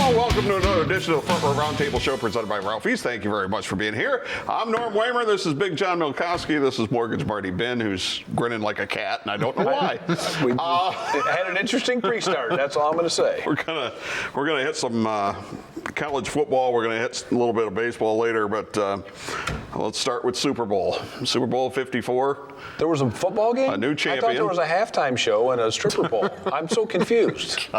Hello, welcome to another edition of the Frrt Roundtable Show presented by Ralphie's. Thank you very much for being here. I'm Norm Waymer. This is Big John Milkowski. This is Mortgage Marty Ben, who's grinning like a cat, and I don't know why. We had an interesting pre-start. That's all I'm going to say. We're gonna hit some college football. We're gonna hit a little bit of baseball later, but let's start with Super Bowl. Super Bowl 54. There was a football game? A new champion. I thought there was a halftime show and a stripper pole. I'm so confused.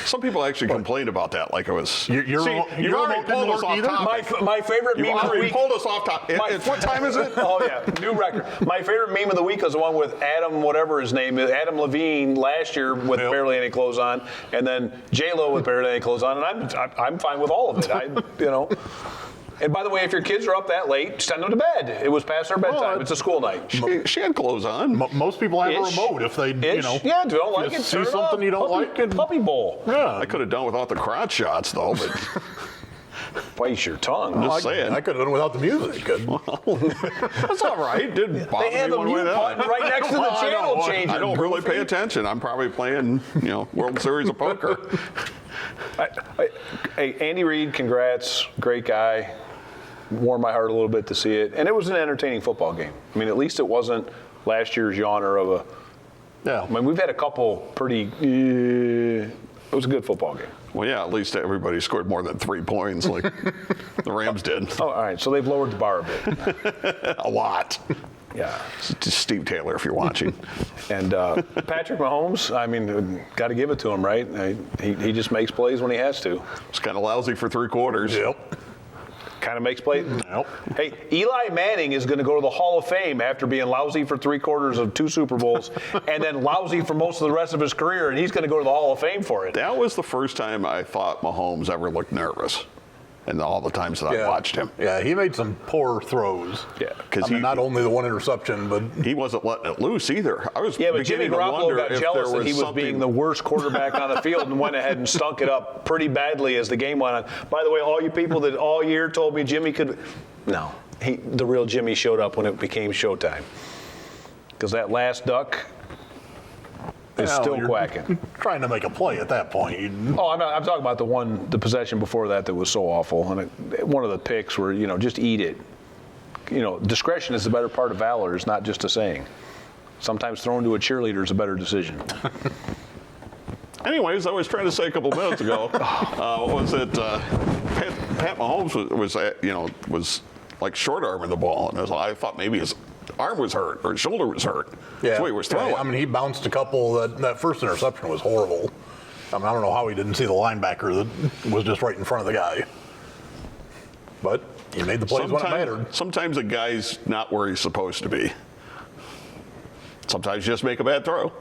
Some people actually complained about that, like it was. You're already pulled us off topic. My favorite meme of the week. Pulled us off topic. What time is it? Oh yeah, new record. My favorite meme of the week was the one with Adam, whatever his name is, Adam Levine last year with barely any clothes on, and then J-Lo with barely any clothes on, and I'm fine with all of it. And by the way, if your kids are up that late, send them to bed. It was past their bedtime. It's a school night. She had clothes on. Most people have a remote if they, Yeah, don't like it. See something you don't like. And puppy bowl. Yeah. I could have done without the crotch shots, though, but Bite your tongue. I'm just saying. I could have done without the music. That's all right. Didn't bother They had me the one way mute button right next to the channel changer. I don't really pay attention. I'm probably playing, World Series of Poker. Hey, Andy Reid, congrats. Great guy. Warmed my heart a little bit to see it. And it was an entertaining football game. I mean, at least it wasn't last year's yawner of a. Yeah. I mean, we've had a couple pretty. It was a good football game. Well, yeah, at least everybody scored more than 3 points like the Rams did. Oh, all right. So they've lowered the bar a bit. A lot. Yeah. Just Steve Taylor, if you're watching. And Patrick Mahomes, I mean, got to give it to him, right? He just makes plays when he has to. It's kind of lousy for 3 quarters. Yep. Kind of makes plays. Nope. Hey, Eli Manning is going to go to the Hall of Fame after being lousy for 3 quarters of 2 Super Bowls and then lousy for most of the rest of his career, and he's going to go to the Hall of Fame for it. That was the first time I thought Mahomes ever looked nervous. And all the times that I watched him. Yeah, he made some poor throws. Yeah. Because not only the one interception, but he wasn't letting it loose either. I was but Jimmy beginning to Garoppolo wonder got if jealous there that he was something... being the worst quarterback on the field and went ahead and stunk it up pretty badly as the game went on. By the way, all you people that all year told me Jimmy could... No. The real Jimmy showed up when it became showtime. Because that last duck... is still quacking. Trying to make a play at that point. Oh, I'm talking about the possession before that was so awful. And one of the picks where, just eat it. Discretion is the better part of valor. It's not just a saying. Sometimes throwing to a cheerleader is a better decision. Anyways, I was trying to say a couple minutes ago, was that Pat Mahomes was like short arming the ball. And I thought maybe his arm was hurt or his shoulder was hurt. Yeah. That's what he was throwing. I mean, he bounced a couple. That first interception was horrible. I mean, I don't know how he didn't see the linebacker that was just right in front of the guy. But he made the plays when it mattered. Sometimes a guy's not where he's supposed to be. Sometimes you just make a bad throw.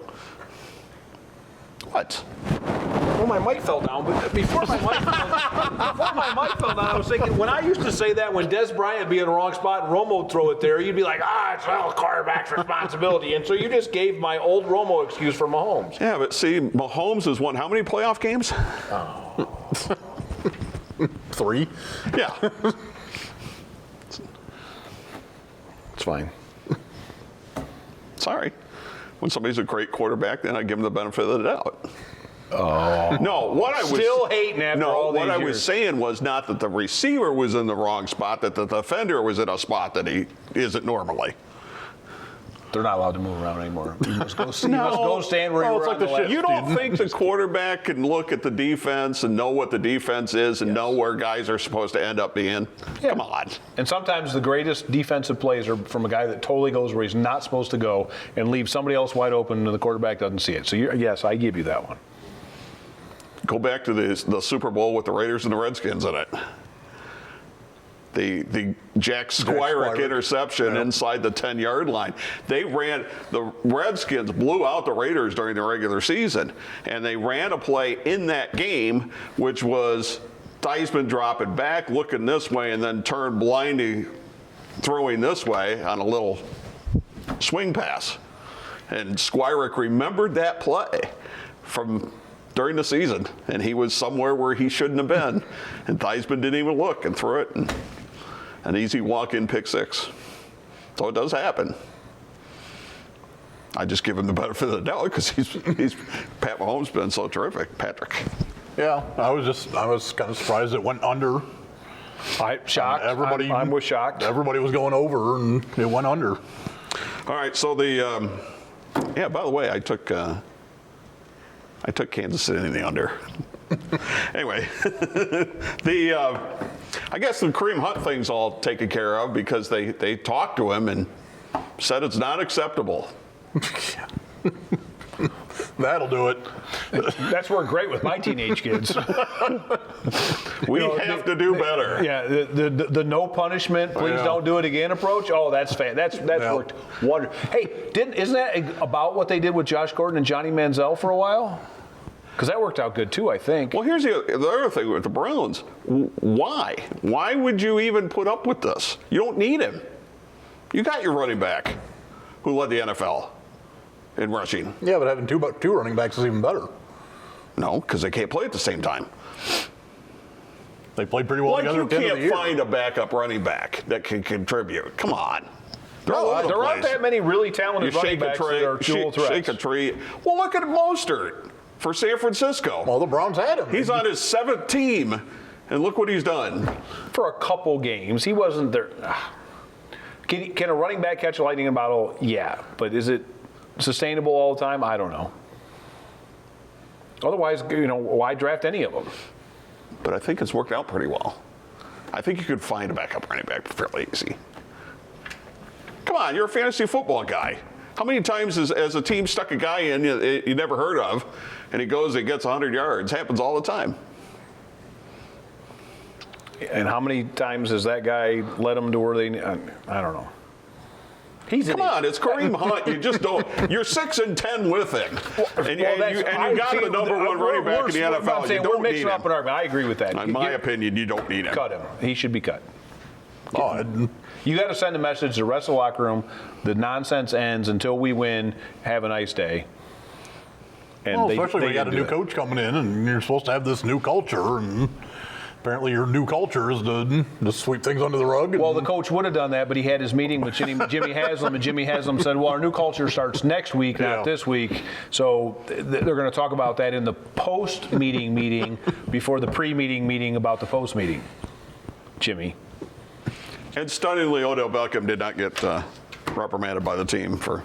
What? Well, my mic fell down, but before my mic fell down, I was thinking, when I used to say that when Des Bryant would be in the wrong spot and Romo would throw it there, you'd be like, it's all quarterback's responsibility. And so you just gave my old Romo excuse for Mahomes. Yeah, but see, Mahomes has won how many playoff games? 3? Yeah. It's fine. Sorry. When somebody's a great quarterback, then I give them the benefit of the doubt. Oh. No, what I was still hating after all these what I was years. saying was not that the receiver was in the wrong spot, that the defender was in a spot that he isn't normally. They're not allowed to move around anymore. You must go stand where you were on the left. You don't think the quarterback can look at the defense and know what the defense is and know where guys are supposed to end up being? Yeah. Come on. And sometimes the greatest defensive plays are from a guy that totally goes where he's not supposed to go and leaves somebody else wide open and the quarterback doesn't see it. So yes, I give you that one. Go back to the Super Bowl with the Raiders and the Redskins in it. The Jack Squirek interception inside the 10-yard line. The Redskins blew out the Raiders during the regular season, and they ran a play in that game, which was Theismann dropping back, looking this way, and then turned blindly throwing this way on a little swing pass. And Squirek remembered that play from during the season, and he was somewhere where he shouldn't have been. And Theismann didn't even look and threw it. And an easy walk-in pick 6. So it does happen. I just give him the benefit of the doubt because he's Pat Mahomes been so terrific. Patrick. Yeah, I was kind of surprised it went under. Shocked. Everybody, I was shocked. Everybody was going over, and it went under. All right, so by the way, I took Kansas City in the under. Anyway, I guess the Kareem Hunt thing's all taken care of because they talked to him and said it's not acceptable. That'll do it. That's worked great with my teenage kids. We have to do better. Yeah, the no punishment, please don't do it again approach. Oh, that's that's worked wonderful. Hey, isn't that about what they did with Josh Gordon and Johnny Manziel for a while? Because that worked out good too, I think. Well, here's the other thing with the Browns. Why? Why would you even put up with this? You don't need him. You got your running back who led the NFL in rushing. Yeah, but having two running backs is even better. No, because they can't play at the same time. They played pretty well together You at the end of the can't year. find a backup running back that can contribute. Come on. There aren't that many really talented running backs that are dual threats. Shake a tree. Well, look at Mostert for San Francisco. Well, the Browns had him. He's on his 7th team, and look what he's done. For a couple games, he wasn't there. Can a running back catch a lightning in a bottle? Yeah, but is it sustainable all the time? I don't know. Otherwise, why draft any of them? But I think it's worked out pretty well. I think you could find a backup running back fairly easy. Come on, you're a fantasy football guy. How many times has a team stuck a guy in you never heard of, and he goes and gets 100 yards? Happens all the time. And how many times has that guy led them to where they? I don't know. Come on, it's Kareem Hunt. You just don't. You're 6-10 with him, and you got the number one running back in the NFL. You don't we're mixing need up him. an argument. I agree with that. In my opinion, you don't need him. Cut him. He should be cut. Oh, You got to send a message to the rest of the locker room. The nonsense ends until we win. Have a nice day. And well, especially when you got a new didn't do it. coach coming in, and you're supposed to have this new culture, and apparently your new culture is to sweep things under the rug. Well, the coach would have done that, but he had his meeting with Jimmy Haslam, and Jimmy Haslam said, well, our new culture starts next week, not this week. So they're going to talk about that in the post-meeting meeting before the pre-meeting meeting about the post-meeting. Jimmy. And stunningly, Odell Beckham did not get reprimanded by the team for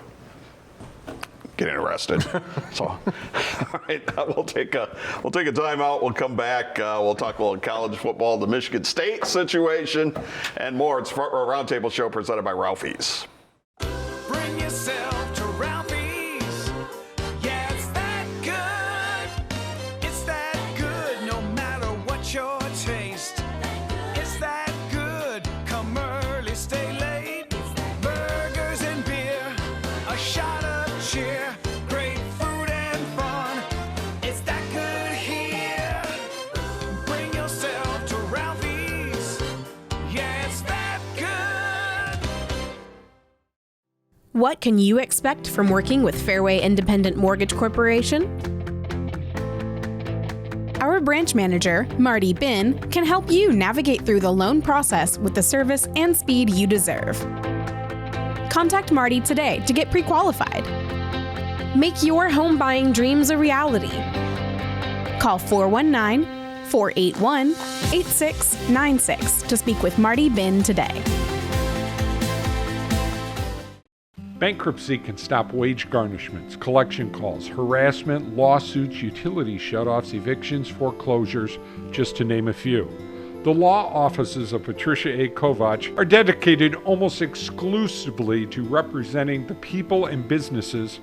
getting arrested. So, all right, we'll take a timeout. We'll come back. We'll talk a little college football, the Michigan State situation, and more. It's a Roundtable Show presented by Ralphie's. Bring yourself to Ralphie's. Yeah, it's that good. It's that good no matter what your taste. It's that good. Come early, stay late. Burgers and beer, a shot of cheer. Great food and fun. It's that good here. Bring yourself to Ralphie's. Yeah, it's that good. What can you expect from working with Fairway Independent Mortgage Corporation? Our branch manager, Marty Bin, can help you navigate through the loan process with the service and speed you deserve. Contact Marty today to get pre-qualified. Make your home buying dreams a reality. Call 419-481-8696 to speak with Marty Bin today. Bankruptcy can stop wage garnishments, collection calls, harassment, lawsuits, utility shutoffs, evictions, foreclosures, just to name a few. The law offices of Patricia A. Kovac are dedicated almost exclusively to representing the people and businesses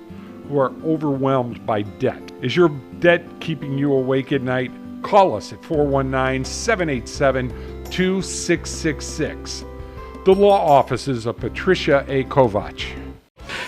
who are overwhelmed by debt. Is your debt keeping you awake at night? Call us at 419-787-2666. The law offices of Patricia A. Kovac.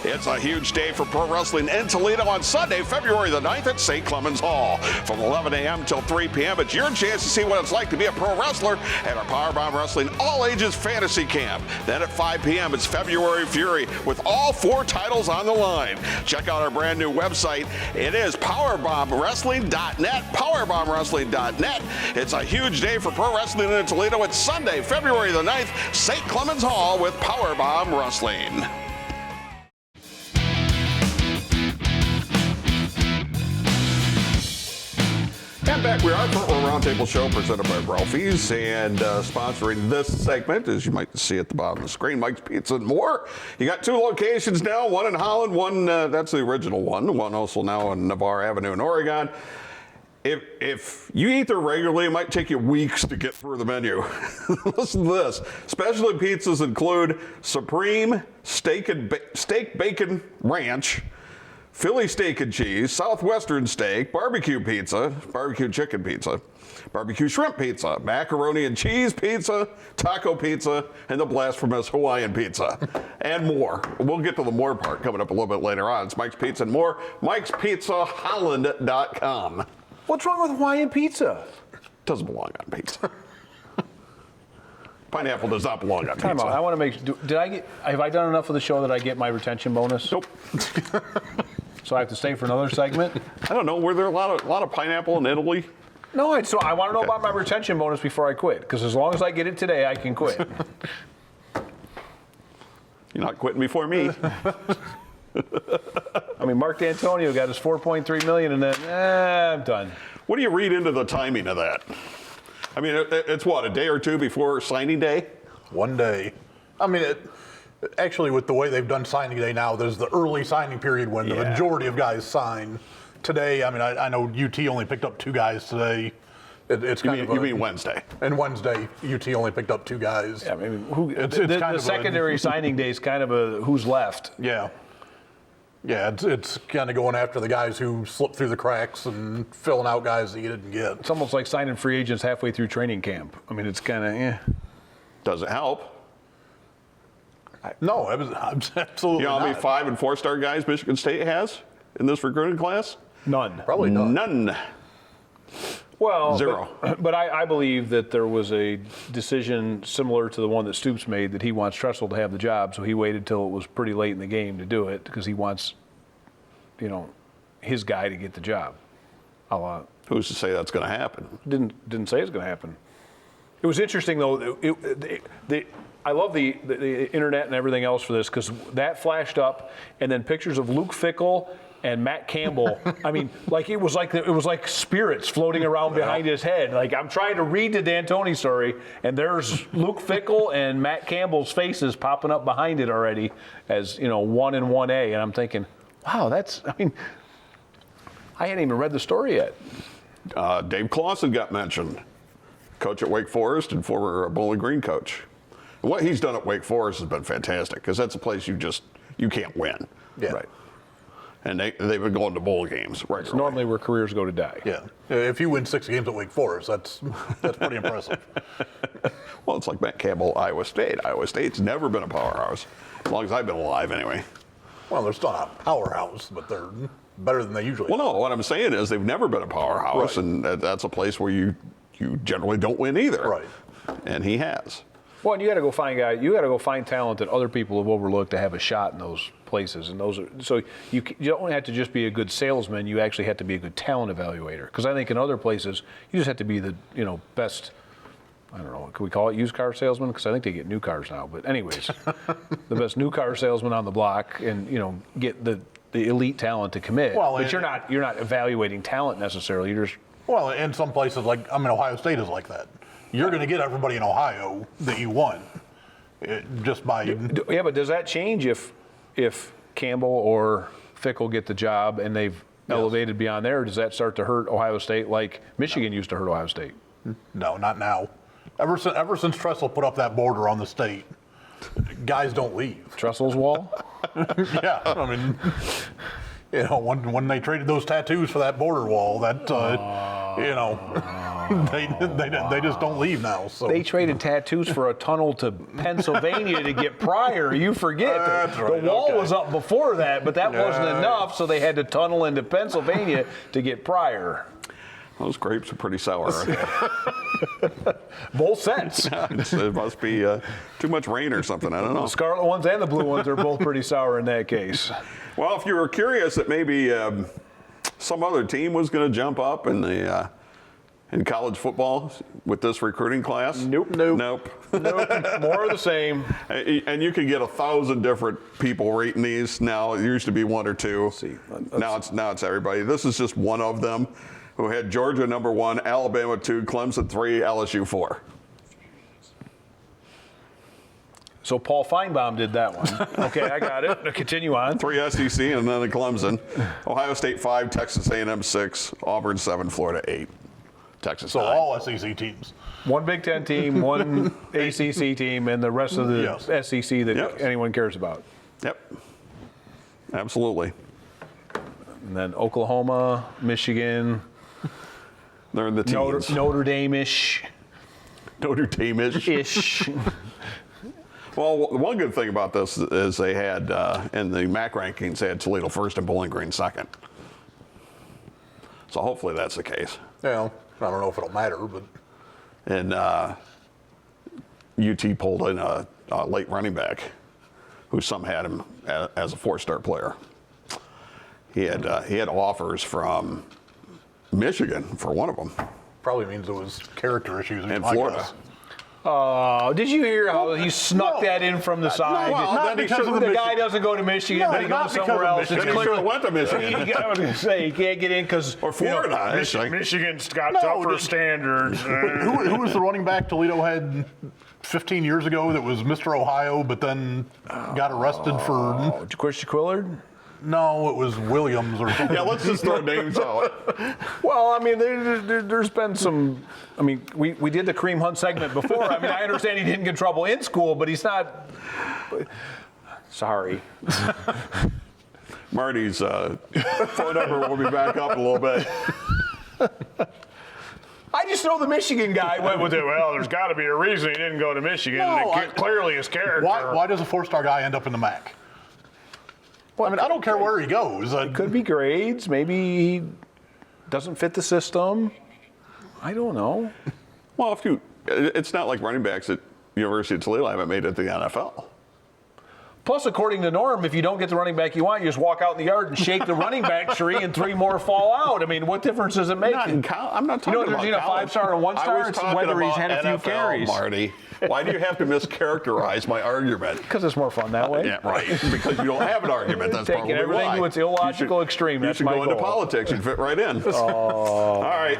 It's a huge day for pro wrestling in Toledo on Sunday, February the 9th at St. Clemens Hall. From 11 a.m. till 3 p.m., it's your chance to see what it's like to be a pro wrestler at our Powerbomb Wrestling All Ages Fantasy Camp. Then at 5 p.m., it's February Fury with all 4 titles on the line. Check out our brand new website. It is powerbombwrestling.net, powerbombwrestling.net. It's a huge day for pro wrestling in Toledo. It's Sunday, February the 9th, St. Clemens Hall with Powerbomb Wrestling. I'm back. We are Frrt Roundtable Show presented by Ralphie's, and sponsoring this segment, as you might see at the bottom of the screen, Mike's Pizza and More. You got 2 locations now, one in Holland, one, that's the original one also now on Navarre Avenue in Oregon. If you eat there regularly, it might take you weeks to get through the menu. Listen to this. Specialty pizzas include Supreme Steak Bacon Ranch, Philly Steak and Cheese, Southwestern Steak, Barbecue Pizza, Barbecue Chicken Pizza, Barbecue Shrimp Pizza, Macaroni and Cheese Pizza, Taco Pizza, and the blasphemous Hawaiian Pizza, and more. We'll get to the more part coming up a little bit later on. It's Mike's Pizza and More, Mike'sPizzaHolland.com. What's wrong with Hawaiian pizza? Doesn't belong on pizza. Pineapple does not belong on Time pizza. out. I want to make. Have I done enough of the show that I get my retention bonus? Nope. So I have to stay for another segment? I don't know. Were there a lot of pineapple in Italy? No, I want to know about my retention bonus before I quit. Because as long as I get it today, I can quit. You're not quitting before me. I mean, Mark D'Antonio got his $4.3 million, and then I'm done. What do you read into the timing of that? I mean, it's what, a day or two before signing day? 1 day. I mean, actually, with the way they've done signing day now, there's the early signing period when the majority of guys sign. Today, I mean, I know UT only picked up 2 guys today. You mean Wednesday? And Wednesday, UT only picked up 2 guys. Yeah, I mean, the secondary signing day is kind of a who's left. Yeah. Yeah, it's kind of going after the guys who slipped through the cracks and filling out guys that you didn't get. It's almost like signing free agents halfway through training camp. I mean, it's kind of, Does it help? No, absolutely You know how many not. 5- and 4-star guys Michigan State has in this recruiting class? none. Probably not. None. Well, 0. But I believe that there was a decision similar to the one that Stoops made that he wants Tressel to have the job, so he waited till it was pretty late in the game to do it because he wants, his guy to get the job. Who's to say that's going to happen? Didn't say it's going to happen. It was interesting though. I love the internet and everything else for this because that flashed up, and then pictures of Luke Fickell and Matt Campbell. I mean, it was like spirits floating around behind his head. Like I'm trying to read the D'Antoni story, and there's Luke Fickell and Matt Campbell's faces popping up behind it already as 1 and 1A, and I'm thinking, wow, I hadn't even read the story yet. Dave Clawson got mentioned, coach at Wake Forest and former Bowling Green coach. And what he's done at Wake Forest has been fantastic because that's a place you can't win. Yeah. Right. And they've been going to bowl games regularly. It's normally where careers go to die. Yeah. If you win 6 games at Wake Forest, that's pretty impressive. Well, it's like Matt Campbell, Iowa State. Iowa State's never been a powerhouse, as long as I've been alive anyway. Well, they're still not a powerhouse, but they're better than they usually Well, no, what I'm saying is they've never been a powerhouse, Right. and that's a place where you generally don't win either. Right. And he has. Well, and you got to go find guys. You got to go find talent that other people have overlooked to have a shot in those places. And so you don't have to just be a good salesman. You actually have to be a good talent evaluator. Because I think in other places you just have to be the best. I don't know. Can we call it used car salesman? Because I think they get new cars now. But anyways, the best new car salesman on the block, and get the elite talent to commit. Well, but you're not evaluating talent necessarily. You're just in some places Ohio State is like that. You're going to get everybody in Ohio that you want, just by. Yeah, but does that change if Campbell or Fickell get the job and they've elevated beyond there? Or does that start to hurt Ohio State like Michigan used to hurt Ohio State? No, not now. Ever since Tressel put up that border on the state, guys don't leave. Tressel's wall? Yeah, I mean, when they traded those tattoos for that border wall, that they just don't leave now. So They traded tattoos for a tunnel to Pennsylvania to get Pryor. You forget. That's right, The wall okay. was up before that, but that wasn't enough, so they had to tunnel into Pennsylvania to get Pryor. Those grapes are pretty sour. Both sets. It must be too much rain or something. I don't know. The scarlet ones and the blue ones are both pretty sour in that case. Well, if you were curious that maybe some other team was going to jump up in college football with this recruiting class, Nope. Nope. More of the same. And you can get 1,000 different people rating these now. It used to be 1 or 2. See, now it's everybody. This is just one of them. who had Georgia number 1, Alabama 2, Clemson 3, LSU 4. So Paul Feinbaum did that one. Okay, I got it. Continue on. 3 SEC and then the Clemson. Ohio State 5, Texas A&M 6, Auburn 7, Florida 8. Texas So 9. all SEC teams. One Big Ten team, one ACC team, and the rest of the SEC that anyone cares about. Yep. Absolutely. And then Oklahoma, Michigan, They're in the teams. Notre Dame-ish. Notre Dame-ish. Ish. Well, one good thing about this is they had, in the MAC rankings, they had Toledo first and Bowling Green second. So hopefully that's the case. Yeah, I don't know if it'll matter, but. And UT pulled in a late running back who some had him as a 4-star player. He had offers from Michigan for one of them. Probably means it was character issues And Florida. Did you hear how he snuck that in from the side? well, Not then he because should've- the guy doesn't go to Michigan, but he not goes because somewhere of else. Michigan. Then he should have went to Michigan. I was going to say, he can't get in because. Or Florida, actually. Michigan's got No, tougher did- standards. who was the running back Toledo had 15 years ago that was Mr. Ohio, but then got arrested for? Christian Quillard? No, it was Williams or something. Yeah, let's just throw names out. Well, I mean, there's been some. I mean, we did the Kareem Hunt segment before. I mean, I understand he didn't get in trouble in school, but he's not. Sorry. Marty's phone number will be back up a little bit. I just know the Michigan guy went with it. Well, there's got to be a reason he didn't go to Michigan. No, Clearly his character. Why does a 4-star guy end up in the MAC? Well, I mean, I don't care where he goes. It could be grades. Maybe he doesn't fit the system. I don't know. Well, it's not like running backs at University of Toledo haven't made it to the NFL. Plus, according to Norm, if you don't get the running back you want, you just walk out in the yard and shake the running back tree and 3 more fall out. I mean, what difference does it make? I'm not talking about there's a college. 5-star and 1-star. I was It's talking whether he's about had a few NFL, carries. Marty. Why do you have to mischaracterize my argument? Because it's more fun that way. Yeah, right. Because you don't have an argument. That's Taking probably everything why. to its illogical extreme. You That's should my go into goal. politics and fit right in. All right.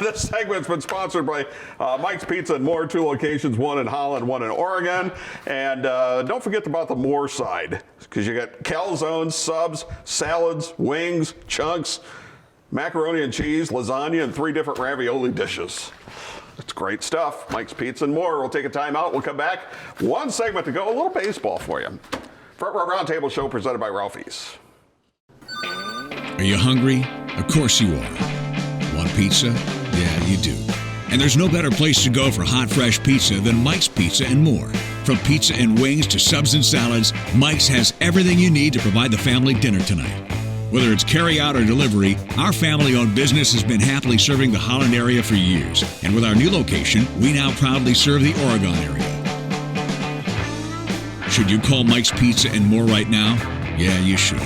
This segment's been sponsored by Mike's Pizza and More, 2 locations, 1 in Holland, 1 in Oregon. And don't forget about the More side, because you got calzones, subs, salads, wings, chunks, macaroni and cheese, lasagna, and 3 different ravioli dishes. It's great stuff. Mike's Pizza and More. We'll take a time out. We'll come back. 1 segment to go. A little baseball for you. Frrt Roundtable Show presented by Ralphie's. Are you hungry? Of course you are. Want pizza? Yeah, you do. And there's no better place to go for hot, fresh pizza than Mike's Pizza and More. From pizza and wings to subs and salads, Mike's has everything you need to provide the family dinner tonight. Whether it's carry-out or delivery, our family-owned business has been happily serving the Holland area for years. And with our new location, we now proudly serve the Oregon area. Should you call Mike's Pizza and More right now? Yeah, you should.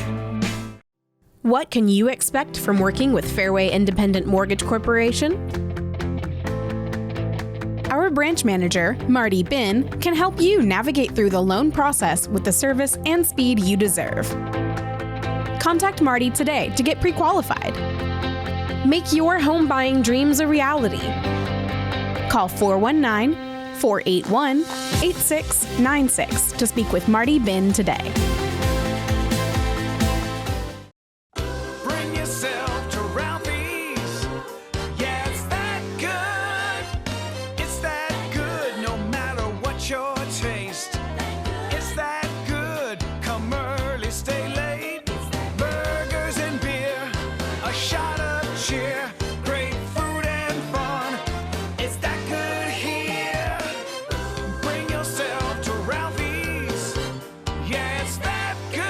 What can you expect from working with Fairway Independent Mortgage Corporation? Our branch manager, Marty Bin, can help you navigate through the loan process with the service and speed you deserve. Contact Marty today to get pre-qualified. Make your home buying dreams a reality. Call 419-481-8696 to speak with Marty Bin today. Bring yourself to Ralphie's. Yeah, it's that good. It's that good no matter what your taste. It's that good. Come early, stay late. Burgers and beer, a shot of cheer. Great food and fun. It's that good here. Bring yourself to Ralphie's. Yeah, it's that good.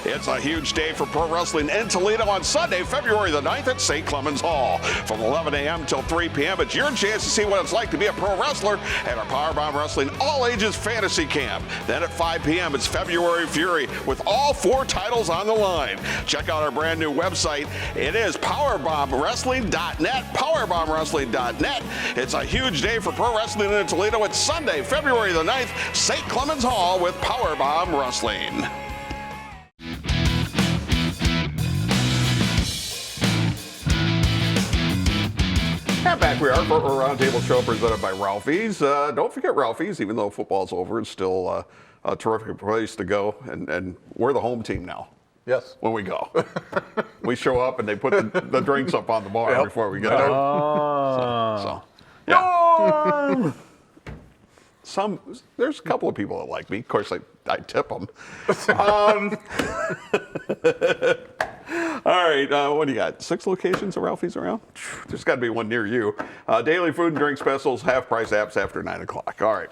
It's a huge day for pro wrestling in Toledo on Sunday, February the 9th at St. Clemens Hall. From 11 a.m. till 3 p.m., it's your chance to see what it's like to be a pro wrestler at our Powerbomb Wrestling All Ages Fantasy Camp. Then at 5 p.m., it's February Fury with all 4 titles on the line. Check out our brand new website. It is powerbombwrestling.net, powerbombwrestling.net. It's a huge day for pro wrestling in Toledo. It's Sunday, February the 9th, St. Clemens Hall with Powerbomb Wrestling. back we are for a roundtable show presented by Ralphie's. Don't forget Ralphie's, even though football's over, it's still a terrific place to go. And we're the home team now. Yes. When we go, we show up and they put the drinks up on the bar before we get there. So yeah. There's a couple of people that like me. Of course, I tip them. All right, what do you got? 6 locations of Ralphie's around? There's got to be one near you. Daily food and drink specials, half price apps after 9 o'clock. All right.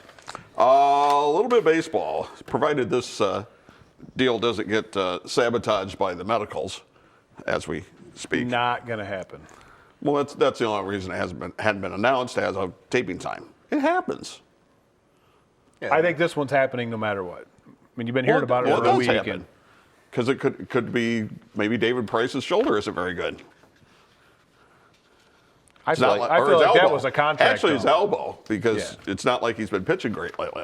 A little bit of baseball, provided this deal doesn't get sabotaged by the medicals as we speak. Not going to happen. Well, that's the only reason it hadn't been announced as of taping time. It happens. I think this one's happening no matter what. I mean, you've been hearing about it for a week. Because it could be maybe David Price's shoulder isn't very good. I feel like that was a contract. Actually, his elbow, because it's not like he's been pitching great lately.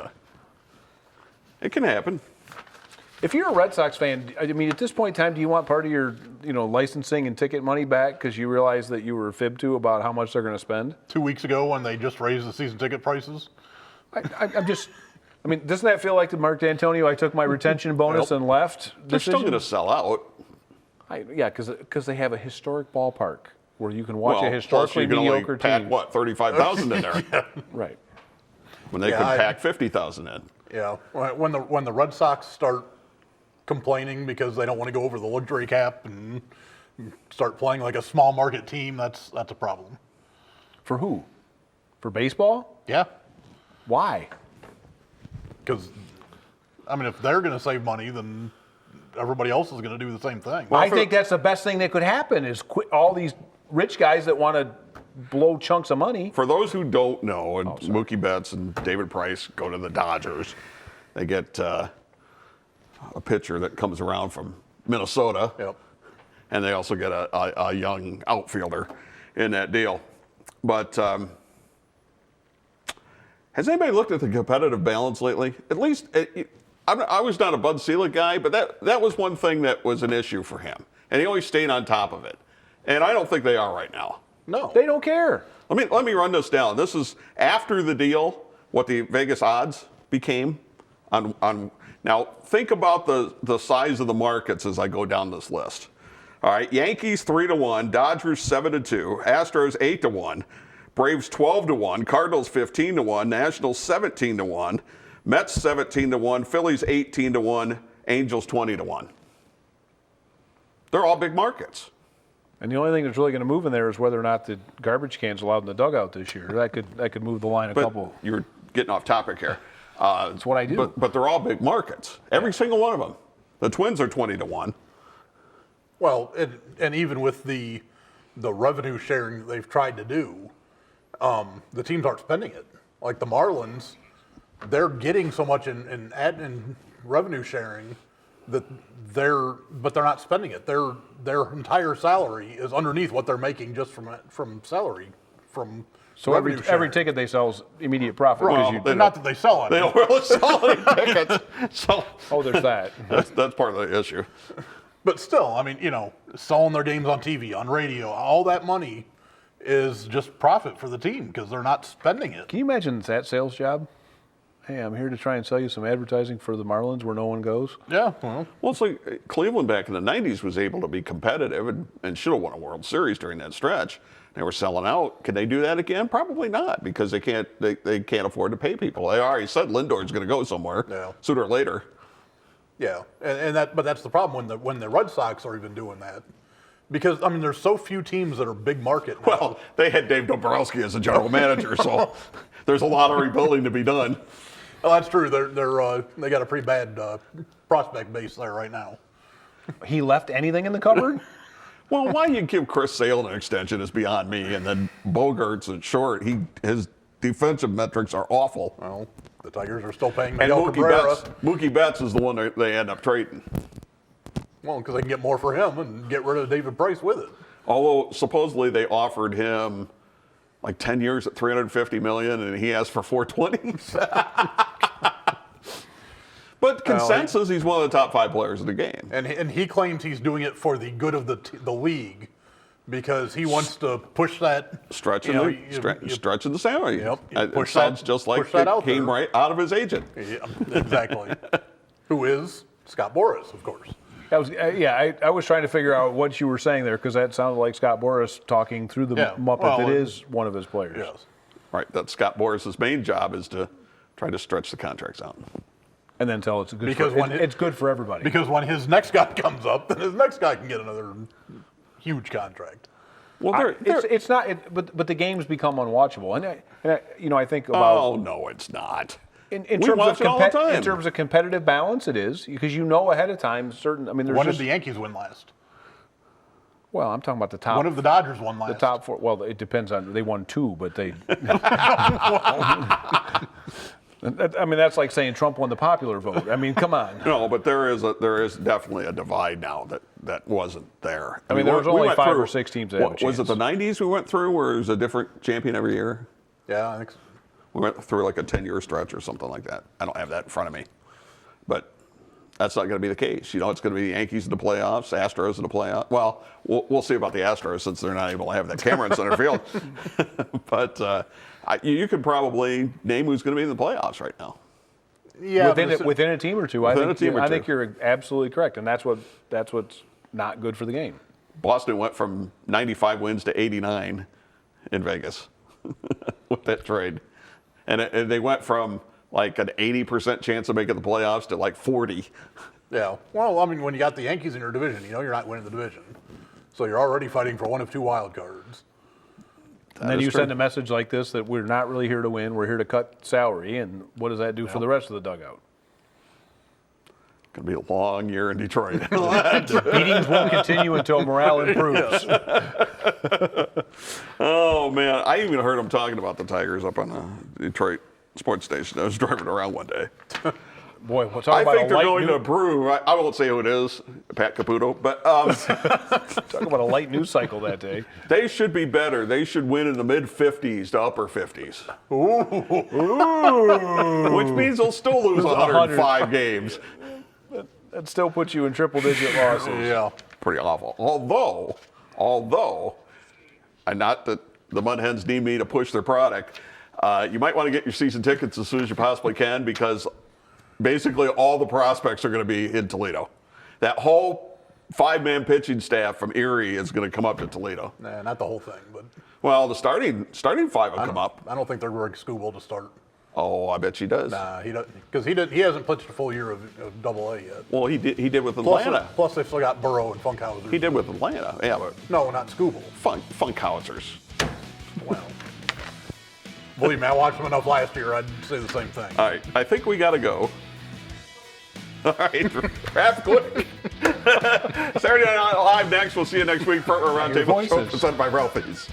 It can happen. If you're a Red Sox fan, I mean, at this point in time, do you want part of your licensing and ticket money back because you realize that you were fibbed to about how much they're going to spend? 2 weeks ago when they just raised the season ticket prices? I mean, doesn't that feel like the Mark D'Antonio, I took my retention bonus and left? They're still going to sell out. Because they have a historic ballpark where you can watch a historically mediocre pack, team. 35,000 in there? Right. When they could pack 50,000 in. Yeah. When the Red Sox start complaining because they don't want to go over the luxury cap and start playing like a small market team, that's a problem. For who? For baseball? Yeah. Why? Because, I mean, if they're going to save money, then everybody else is going to do the same thing. I think that's the best thing that could happen is quit all these rich guys that want to blow chunks of money. For those who don't know, Mookie Betts and David Price go to the Dodgers. They get a pitcher that comes around from Minnesota. Yep. And they also get a young outfielder in that deal. But has anybody looked at the competitive balance lately? At least, I was not a Bud Selig guy, but that was one thing that was an issue for him. And he always stayed on top of it. And I don't think they are right now. No. They don't care. Let me run this down. This is after the deal, what the Vegas odds became on now think about the size of the markets as I go down this list. All right, Yankees 3-1, Dodgers 7-2, Astros 8-1, Braves 12-1, Cardinals 15-1, Nationals 17-1, Mets 17-1, Phillies 18-1, Angels 20-1. They're all big markets. And the only thing that's really going to move in there is whether or not the garbage can's allowed in the dugout this year. That could move the line a couple. You're getting off topic here. That's what I do. But they're all big markets. Every single one of them. The Twins are 20-1. Well, and even with the revenue sharing that they've tried to do, the teams aren't spending it. Like the Marlins, they're getting so much in revenue sharing that they're not spending it. Their entire salary is underneath what they're making just from salary from. So every ticket they sell is immediate profit. Well, not that they sell it. They don't really sell any tickets. So, there's that. That's part of the issue. But still, I mean, selling their games on TV, on radio, all that money is just profit for the team because they're not spending it. Can you imagine that sales job? Hey, I'm here to try and sell you some advertising for the Marlins where no one goes. Yeah. Well, it's like Cleveland back in the 90s was able to be competitive and should have won a World Series during that stretch. They were selling out. Can they do that again? Probably not because they can't afford to pay people. They already said Lindor's going to go somewhere sooner or later. Yeah, but that's the problem when the Red Sox are even doing that. Because, I mean, there's so few teams that are big market now. Well, they had Dave Dombrowski as a general manager, so there's a lot of rebuilding to be done. Well, that's true. They got a pretty bad prospect base there right now. He left anything in the cupboard? Well, why you give Chris Sale an extension is beyond me, and then Bogart's at short. His defensive metrics are awful. Well, the Tigers are still paying And Miguel Cabrera. Mookie Betts is the one they end up trading. Well, because they can get more for him and get rid of David Price with it. Although supposedly they offered him like 10 years at $350 million, and he asked for $420. But consensus, he's one of the top 5 players in the game. And he claims he's doing it for the good of the league because he wants to push that. Stretching the salary. Yep. It sounds just like it came right out of his agent. Yeah, exactly. Who is Scott Boras, of course. That was I was trying to figure out what you were saying there because that sounded like Scott Boras talking through the Muppet that is one of his players. Yes. Right. That Scott Boras' main job is to try to stretch the contracts out. And then tell it's good Because it's good for everybody. Because when his next guy comes up, then his next guy can get another huge contract. Well, it's not. But the games become unwatchable, and I think about. Oh no, it's not. In We terms watch of it all the time. in terms of competitive balance, it is because you know ahead of time certain. I mean, there's When just, did the Yankees win last? well, I'm talking about the top. One of the Dodgers won last. the top four. Well, it depends on. They won 2, but they. I mean, that's like saying Trump won the popular vote. I mean, come on. No, but there is definitely a divide now that wasn't there. I mean, there was we only went 5 through- or 6 teams that had a what, was it the chance. 90s we went through where it was a different champion every year? Yeah, I think so. We went through like a 10-year stretch or something like that. I don't have that in front of me. But that's not going to be the case. You know, it's going to be the Yankees in the playoffs, Astros in the playoffs. Well, we'll see about the Astros since they're not able to have that camera in center field. But you could probably name who's going to be in the playoffs right now. Yeah, Within a team or two, Within a team or I two. think you're absolutely correct, and that's what's not good for the game. Boston went from 95 wins to 89 in Vegas with that trade. And they went from like an 80% chance of making the playoffs to like 40. Yeah. Well, I mean, when you got the Yankees in your division, you know you're not winning the division. So you're already fighting for one of 2 wild cards. And then is you true. send a message like this that we're not really here to win, we're here to cut salary, and what does that do for the rest of the dugout? Going to be a long year in Detroit. Meetings won't continue until morale improves. Oh, man. I even heard them talking about the Tigers up on the Detroit sports station. I was driving around one day. Boy, we'll talk I about think a they're light going news, to improve. I won't say who it is, Pat Caputo, but talk about a light news cycle that day. they should be better. They should win in the mid-50s to upper 50s. Which means they'll still lose 105 games. That still puts you in triple-digit losses. Yeah. Pretty awful. Although, and not that the Mud Hens need me to push their product, you might want to get your season tickets as soon as you possibly can because basically all the prospects are going to be in Toledo. That whole 5-man pitching staff from Erie is going to come up to Toledo. Nah, not the whole thing, but Well, the starting 5 will come up. I don't think they're Greg Skubal to start. Oh, I bet she does. Nah, he doesn't, because he hasn't pitched a full year of Double A yet. Well, he did with Plus, Atlanta. plus they've still got Burrow and Funkhauser. He did with Atlanta. Yeah, but No, not Skubal. Funkhausers. Well, believe me, I watched him enough last year. I'd say the same thing. All right, I think we got to go. All right, wrap quick. Saturday Night Live next. We'll see you next week for our roundtable show voices. presented by Ralphie's.